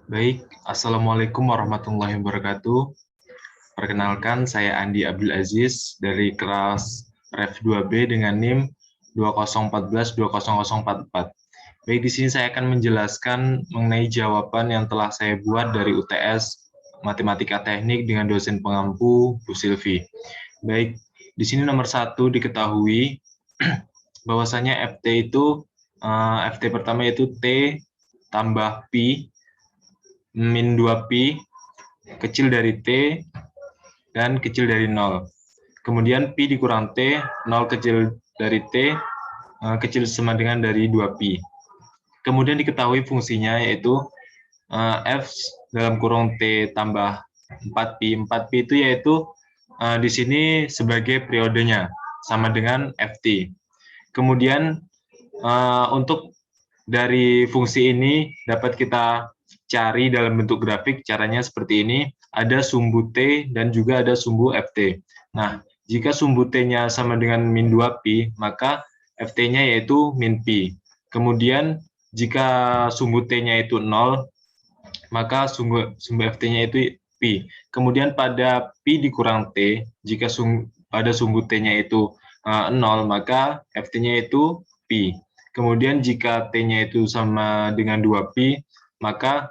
Baik, Assalamualaikum warahmatullahi wabarakatuh. Perkenalkan, saya Andi Abdul Aziz dari kelas Ref 2B dengan NIM 2014-200044. Baik, di sini saya akan menjelaskan mengenai jawaban yang telah saya buat dari UTS Matematika Teknik dengan dosen pengampu Bu Silvi. Baik, di sini nomor 1 diketahui bahwasanya FT itu FT pertama itu T tambah Pi min 2pi kecil dari T dan kecil dari 0. Kemudian pi dikurang T, 0 kecil dari T, kecil sama dengan dari 2pi. Kemudian diketahui fungsinya yaitu F dalam kurung T tambah 4pi. 4pi itu yaitu di sini sebagai periodenya, sama dengan Ft. Kemudian untuk dari fungsi ini dapat kita cari dalam bentuk grafik, caranya seperti ini. Ada sumbu T dan juga ada sumbu Ft. Nah, jika sumbu T-nya sama dengan min 2pi, maka Ft-nya yaitu min pi. Kemudian, jika sumbu T-nya itu 0, maka sumbu Ft-nya itu pi. Kemudian pada pi dikurang T, jika pada sumbu T-nya itu 0, maka Ft-nya itu pi. Kemudian jika T-nya itu sama dengan 2pi, maka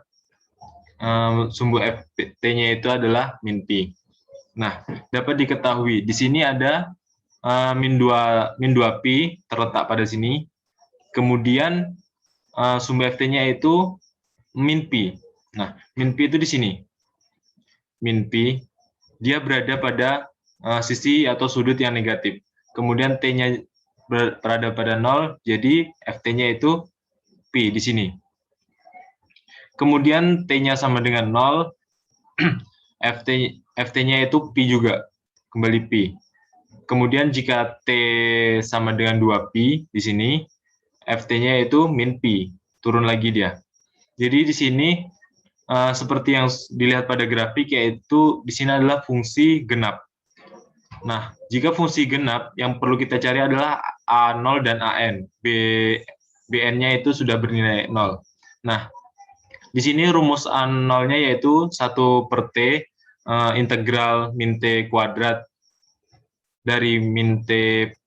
sumbu Ft-nya itu adalah min pi. Nah, dapat diketahui di sini ada min 2pi terletak pada sini. Kemudian sumbu Ft-nya itu min pi. Nah, min pi itu di sini. Min pi, dia berada pada sisi atau sudut yang negatif. Kemudian T-nya berada pada 0, jadi Ft-nya itu pi di sini. Kemudian T-nya sama dengan 0, Ft-nya itu pi juga, kembali pi. Kemudian jika T sama dengan 2pi di sini, Ft-nya itu min pi, turun lagi dia. Jadi di sini seperti yang dilihat pada grafik, yaitu di sini adalah fungsi genap. Nah, jika fungsi genap, yang perlu kita cari adalah A0 dan AN. BN-nya itu sudah bernilai 0. Nah, di sini rumus A0-nya yaitu 1 per T integral min T kuadrat dari min T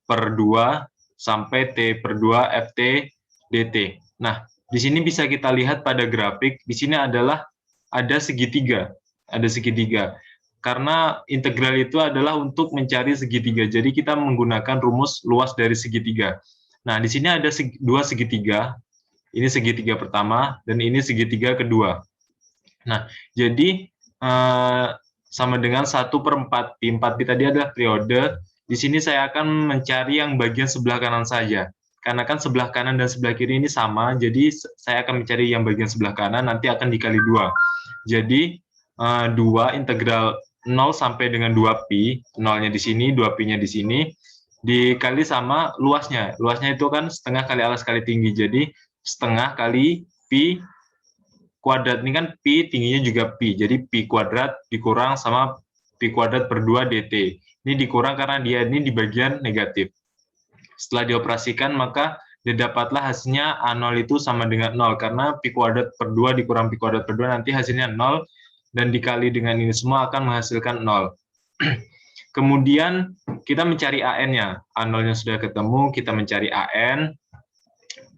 per 2 sampai T per 2 Ft dt. Nah, di sini bisa kita lihat pada grafik, di sini adalah ada segitiga. Ada segitiga. Karena integral itu adalah untuk mencari segitiga. Jadi kita menggunakan rumus luas dari segitiga. Nah, di sini ada dua segitiga. Ini segitiga pertama dan ini segitiga kedua. Nah, jadi sama dengan 1 per 4 pi. 4 pi tadi adalah periode. Di sini saya akan mencari yang bagian sebelah kanan saja. Karena kan sebelah kanan dan sebelah kiri ini sama, jadi saya akan mencari yang bagian sebelah kanan, nanti akan dikali 2. Jadi 2 integral 0 sampai dengan 2pi, 0-nya di sini, 2pi-nya di sini, dikali sama luasnya. Luasnya itu kan setengah kali alas kali tinggi, jadi setengah kali pi kuadrat. Ini kan pi, tingginya juga pi, jadi pi kuadrat dikurang sama pi kuadrat per 2 dt. Ini dikurang karena dia ini di bagian negatif. Setelah dioperasikan, maka didapatlah hasilnya A0 itu sama dengan 0, karena pi kuadrat per 2 dikurang pi kuadrat per 2, nanti hasilnya 0, dan dikali dengan ini semua akan menghasilkan 0. Kemudian kita mencari AN-nya. A0-nya sudah ketemu, kita mencari AN.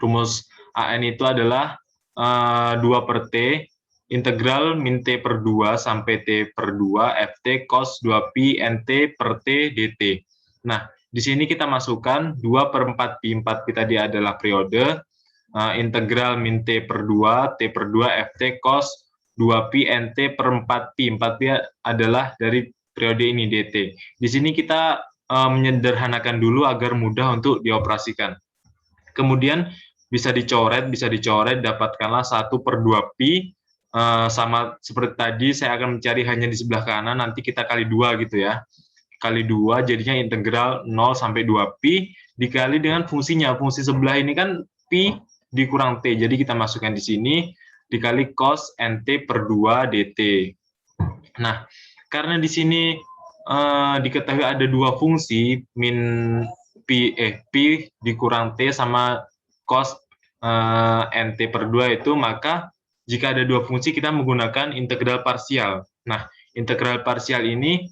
Rumus AN itu adalah 2 per T, integral min T per 2 sampai T per 2 Ft cos 2pi Nt per T dt. Nah, di sini kita masukkan 2 per 4 pi. 4 pi tadi adalah periode, integral min T per 2, T per 2 Ft cos 2pi Nt per 4 pi. 4 pi adalah dari periode ini dt. Di sini kita menyederhanakan dulu agar mudah untuk dioperasikan. Kemudian bisa dicoret, dapatkanlah 1 per 2 pi, sama seperti tadi, saya akan mencari hanya di sebelah kanan, nanti kita kali 2 gitu ya. Kali 2, jadinya integral 0 sampai 2 pi, dikali dengan fungsinya. Fungsi sebelah ini kan pi dikurang t, jadi kita masukkan di sini, dikali cos nt per 2 dt. Nah, karena di sini diketahui ada dua fungsi, min pi dikurang t sama cos nt per 2 itu, maka jika ada dua fungsi kita menggunakan integral parsial. Nah, integral parsial ini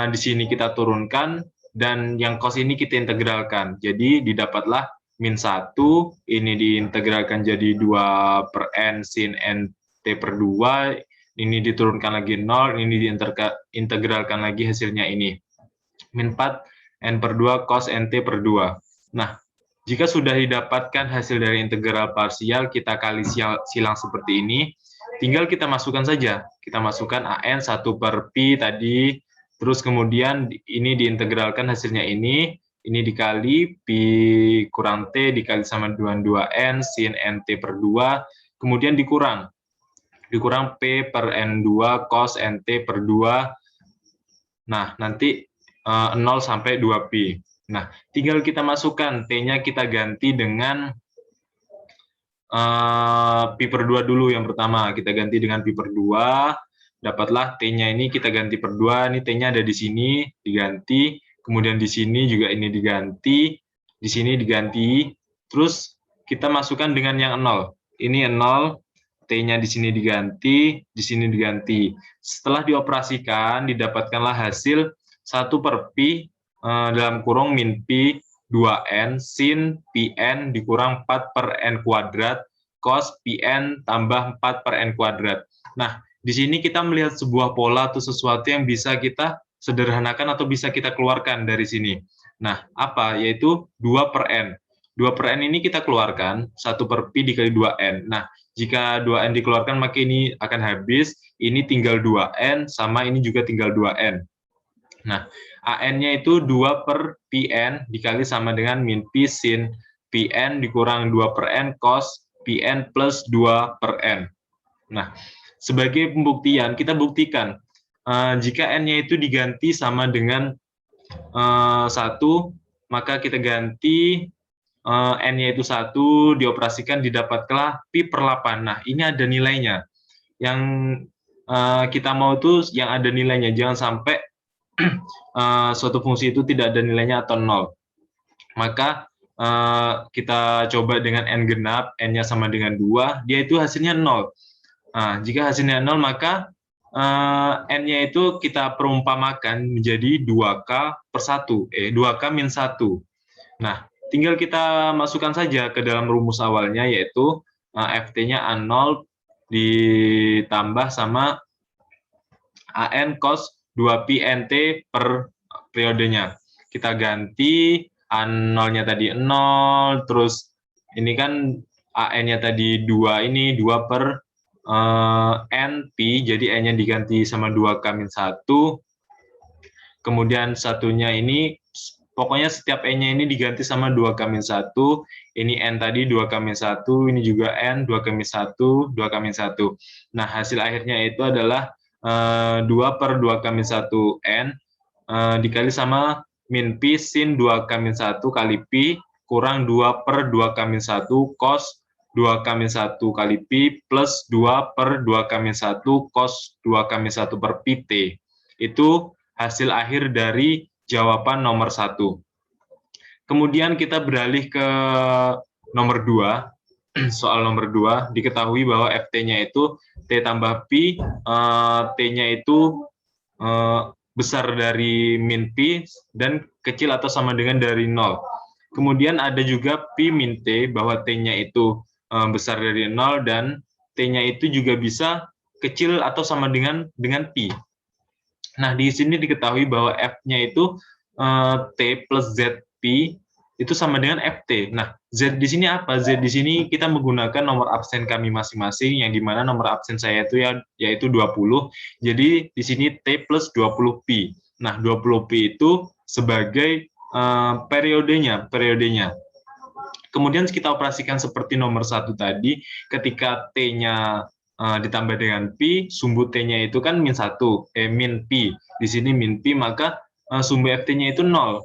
di sini kita turunkan dan yang cos ini kita integralkan. Jadi didapatlah min 1, ini diintegralkan jadi 2/n sin nt per 2, ini diturunkan lagi 0, ini diintegralkan lagi hasilnya ini. Min 4 n per 2 cos nt per 2. Nah, jika sudah didapatkan hasil dari integral parsial, kita kali silang seperti ini, tinggal kita masukkan saja. Kita masukkan an 1 per pi tadi, terus kemudian ini diintegralkan hasilnya ini dikali pi kurang t dikali sama dengan 2n sin nt per 2, kemudian dikurang p per n2 cos nt per 2. Nah, nanti 0 sampai 2pi. Nah, tinggal kita masukkan t-nya, kita ganti dengan pi per 2 dulu yang pertama. Kita ganti dengan pi per 2, dapatlah t-nya ini kita ganti per 2, ini t-nya ada di sini, diganti, kemudian di sini juga ini diganti, di sini diganti, terus kita masukkan dengan yang 0. Ini 0, t-nya di sini diganti, di sini diganti. Setelah dioperasikan, didapatkanlah hasil 1 per pi dalam kurung min pi 2n sin pn dikurang 4 per n kuadrat cos pn tambah 4 per n kuadrat. Nah, di sini kita melihat sebuah pola atau sesuatu yang bisa kita sederhanakan atau bisa kita keluarkan dari sini. Nah, apa? Yaitu 2 per n. 2 per n ini kita keluarkan, 1 per pi dikali 2n. Nah, jika 2n dikeluarkan, maka ini akan habis. Ini tinggal 2n, sama ini juga tinggal 2n. Nah, an-nya itu 2 per pn dikali sama dengan min pi sin pn dikurang 2 per n cos pn plus 2 per n. Nah, sebagai pembuktian, kita buktikan jika n-nya itu diganti sama dengan 1, maka kita ganti n-nya itu 1, dioperasikan, didapatkanlah pi per 8. Nah, ini ada nilainya. Yang kita mau itu yang ada nilainya, jangan sampai suatu fungsi itu tidak ada nilainya atau 0. Maka kita coba dengan n genap, n-nya sama dengan 2, dia itu hasilnya 0. Nah, jika hasilnya 0, maka n-nya itu kita perumpamakan menjadi 2k per 1, 2k min 1. Nah, tinggal kita masukkan saja ke dalam rumus awalnya, yaitu ft-nya A0 ditambah sama an cos 2pi nt per periodenya. Kita ganti A0-nya tadi 0, terus ini kan an-nya tadi 2, ini 2 per n pi, jadi n-nya diganti sama 2k min 1. Kemudian satunya ini, pokoknya setiap n-nya ini diganti sama 2k min 1. Ini n tadi 2k min 1, ini juga n 2k min 1, 2k min 1. Nah, hasil akhirnya itu adalah 2 per 2k min 1 n dikali sama min pi sin 2k min 1 kali pi kurang 2 per 2k min 1 cos 2k min 1 kali pi plus 2 per 2k min 1 cos 2k min 1 per pi t. Itu hasil akhir dari jawaban nomor 1. Kemudian kita beralih ke nomor 2. Soal nomor 2, diketahui bahwa ft-nya itu t tambah pi, t-nya itu besar dari min pi dan kecil atau sama dengan dari 0. Kemudian ada juga pi min t, bahwa t-nya itu besar dari 0 dan t-nya itu juga bisa kecil atau sama dengan pi. Nah, di sini diketahui bahwa f-nya itu t plus zp itu sama dengan ft. Nah, z di sini apa? Z di sini kita menggunakan nomor absen kami masing-masing, yang dimana nomor absen saya itu yaitu 20. Jadi di sini t plus 20pi. Nah, 20pi itu sebagai periodenya. Kemudian kita operasikan seperti nomor 1 tadi, ketika t-nya ditambah dengan pi, sumbu t-nya itu kan min 1, min pi. Di sini min pi, maka sumbu ft-nya itu 0.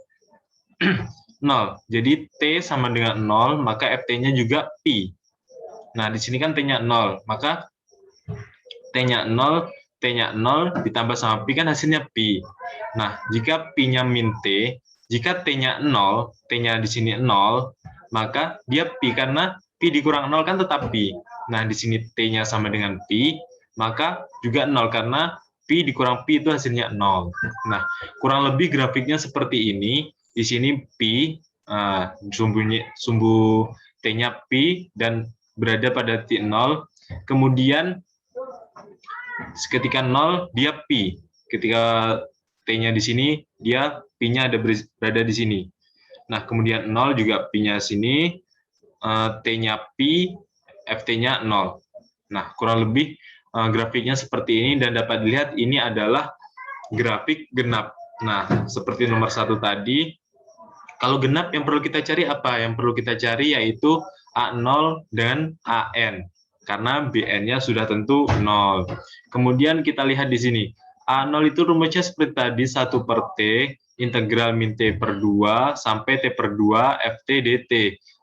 0. Jadi T sama dengan 0, maka FT-nya juga pi. Nah, di sini kan T-nya 0, maka T-nya 0 ditambah sama pi kan hasilnya pi. Nah, jika pi-nya min T, jika T-nya 0, T-nya di sini 0, maka dia pi, karena pi dikurang 0 kan tetap pi. Nah, di sini T-nya sama dengan Pi, maka juga 0 karena Pi dikurang Pi itu hasilnya 0. Nah, kurang lebih grafiknya seperti ini. Di sini Pi, sumbu T-nya Pi dan berada pada titik 0. Kemudian ketika 0 dia Pi. Ketika T-nya di sini, dia Pi-nya berada di sini. Nah, kemudian 0 juga Pi-nya sini, T-nya Pi, Ft-nya 0. Nah, kurang lebih grafiknya seperti ini dan dapat dilihat ini adalah grafik genap. Nah, seperti nomor 1 tadi, kalau genap yang perlu kita cari apa? Yang perlu kita cari yaitu A0 dan AN. Karena BN-nya sudah tentu 0. Kemudian kita lihat di sini. A0 itu rumusnya seperti tadi, 1 per T, integral min T per 2, sampai T per 2, Ft dt.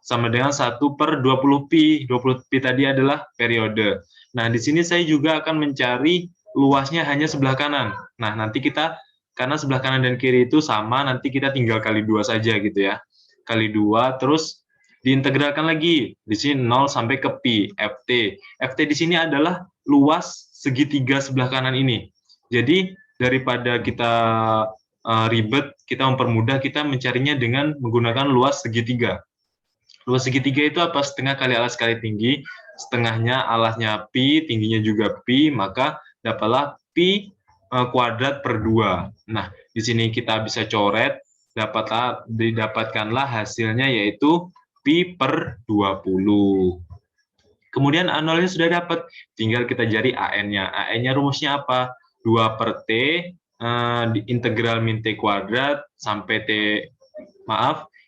Sama dengan 1 per 20 pi. 20 pi tadi adalah periode. Nah, di sini saya juga akan mencari luasnya hanya sebelah kanan. Nah, nanti kita karena sebelah kanan dan kiri itu sama, nanti kita tinggal kali 2 saja gitu ya. Kali 2, terus diintegralkan lagi. Di sini 0 sampai ke pi, Ft. Ft di sini adalah luas segitiga sebelah kanan ini. Jadi, daripada kita ribet, kita mempermudah, kita mencarinya dengan menggunakan luas segitiga. Luas segitiga itu apa? Setengah kali alas kali tinggi, setengahnya alasnya pi, tingginya juga pi, maka dapatlah pi kuadrat per 2. Nah, di sini kita bisa coret, didapatkanlah hasilnya yaitu pi per 20. Kemudian A0-nya sudah dapat, tinggal kita cari AN-nya. AN-nya rumusnya apa? 2 per T, integral min T kuadrat, sampai T,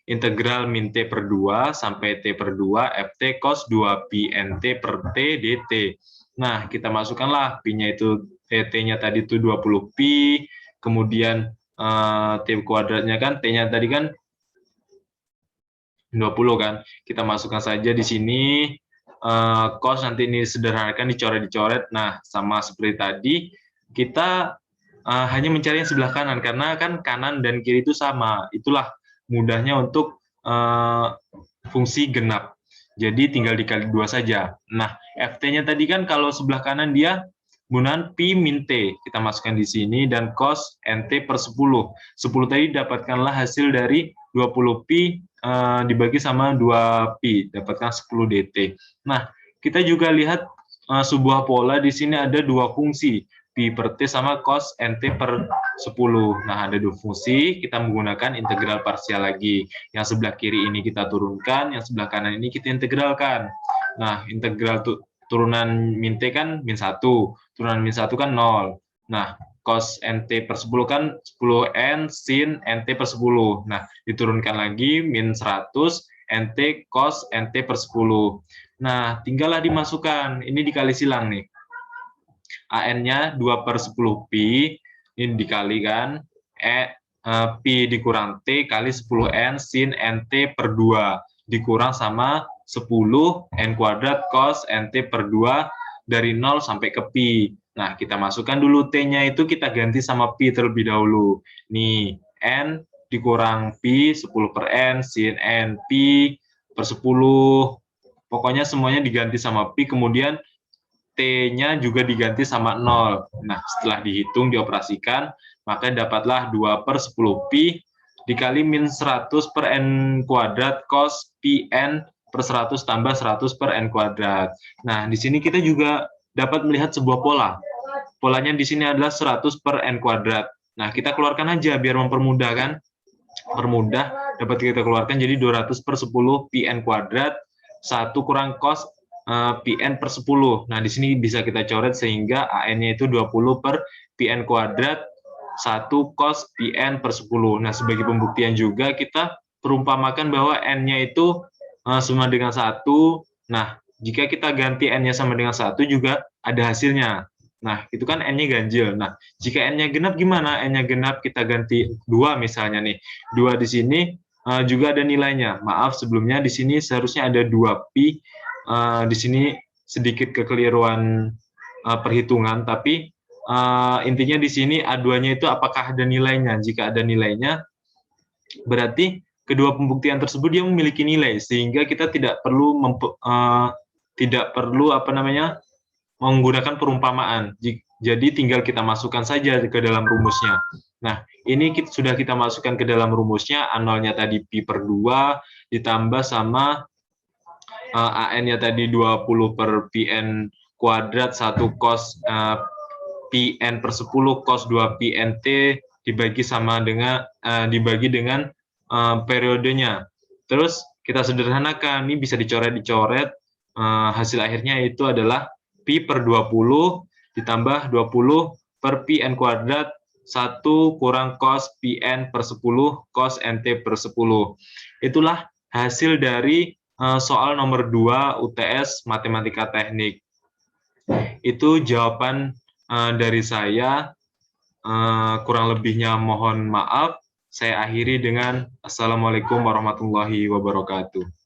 integral min T per 2, sampai T per 2, Ft cos 2 pi NT per T dt. Nah, kita masukkanlah pi-nya itu, T-nya tadi itu 20 pi, kemudian T kuadratnya kan, T-nya tadi kan 20 kan. Kita masukkan saja di sini, cos nanti ini sederhanakan, dicoret-dicoret. Nah, sama seperti tadi, kita hanya mencari yang sebelah kanan, karena kan kanan dan kiri itu sama. Itulah mudahnya untuk fungsi genap. Jadi tinggal dikali 2 saja. Nah, Ft-nya tadi kan kalau sebelah kanan dia gunakan pi min T. Kita masukkan di sini dan cos NT per 10. 10 tadi dapatkanlah hasil dari 20 pi dibagi sama 2 pi, dapatkan 10 dt. Nah, kita juga lihat sebuah pola di sini ada dua fungsi, pi per t sama cos nt per 10. Nah, ada dua fungsi, kita menggunakan integral parsial lagi. Yang sebelah kiri ini kita turunkan, yang sebelah kanan ini kita integralkan. Nah, integral turunan min t kan min 1, turunan min 1 kan 0. Nah, cos nt per 10 kan 10n sin nt per 10. Nah, diturunkan lagi min 100 nt cos nt per 10. Nah, tinggallah dimasukkan. Ini dikali silang nih. AN-nya 2 per 10 pi, ini dikalikan, pi dikurang T kali 10N sin NT per 2, dikurang sama 10 N kuadrat cos NT per 2 dari 0 sampai ke pi. Nah, kita masukkan dulu T-nya itu kita ganti sama pi terlebih dahulu. Nih, N dikurang pi, 10 per N sin N pi per 10. Pokoknya semuanya diganti sama pi, kemudian T-nya juga diganti sama 0. Nah, setelah dihitung, dioperasikan, maka dapatlah 2 per 10 pi dikali min 100 per N kuadrat cos pi N per 100 tambah 100 per N kuadrat. Nah, di sini kita juga dapat melihat sebuah pola. Polanya di sini adalah 100 per N kuadrat. Nah, kita keluarkan aja biar mempermudah kan. Permudah, dapat kita keluarkan jadi 200 per 10 pi N kuadrat, 1 kurang cos Pn per 10. Nah, di sini bisa kita coret sehingga AN-nya itu 20 per Pn kuadrat 1 cos Pn per 10. Nah, sebagai pembuktian juga kita perumpamakan bahwa N-nya itu sama dengan 1. Nah, jika kita ganti N-nya sama dengan 1 juga ada hasilnya. Nah, itu kan N-nya ganjil. Nah, jika N-nya genap gimana? N-nya genap kita ganti 2 misalnya nih. 2 di sini juga ada nilainya. Maaf, sebelumnya di sini seharusnya ada 2 pi. Di sini sedikit kekeliruan perhitungan, tapi intinya di sini A2-nya itu apakah ada nilainya. Jika ada nilainya, berarti kedua pembuktian tersebut dia memiliki nilai, sehingga kita tidak perlu tidak perlu menggunakan perumpamaan. Jadi tinggal kita masukkan saja ke dalam rumusnya. Nah, ini sudah kita masukkan ke dalam rumusnya, A0-nya tadi pi per 2 ditambah sama AN-nya tadi 20 per Pn kuadrat 1 cos Pn per 10 cos 2 Pnt dibagi dengan periodenya. Terus kita sederhanakan, ini bisa dicoret-dicoret, hasil akhirnya itu adalah pi per 20 ditambah 20 per Pn kuadrat 1 kurang cos Pn per 10 cos Nt per 10. Itulah hasil dari soal nomor 2 UTS Matematika Teknik. Itu jawaban dari saya. Kurang lebihnya mohon maaf. Saya akhiri dengan Assalamualaikum warahmatullahi wabarakatuh.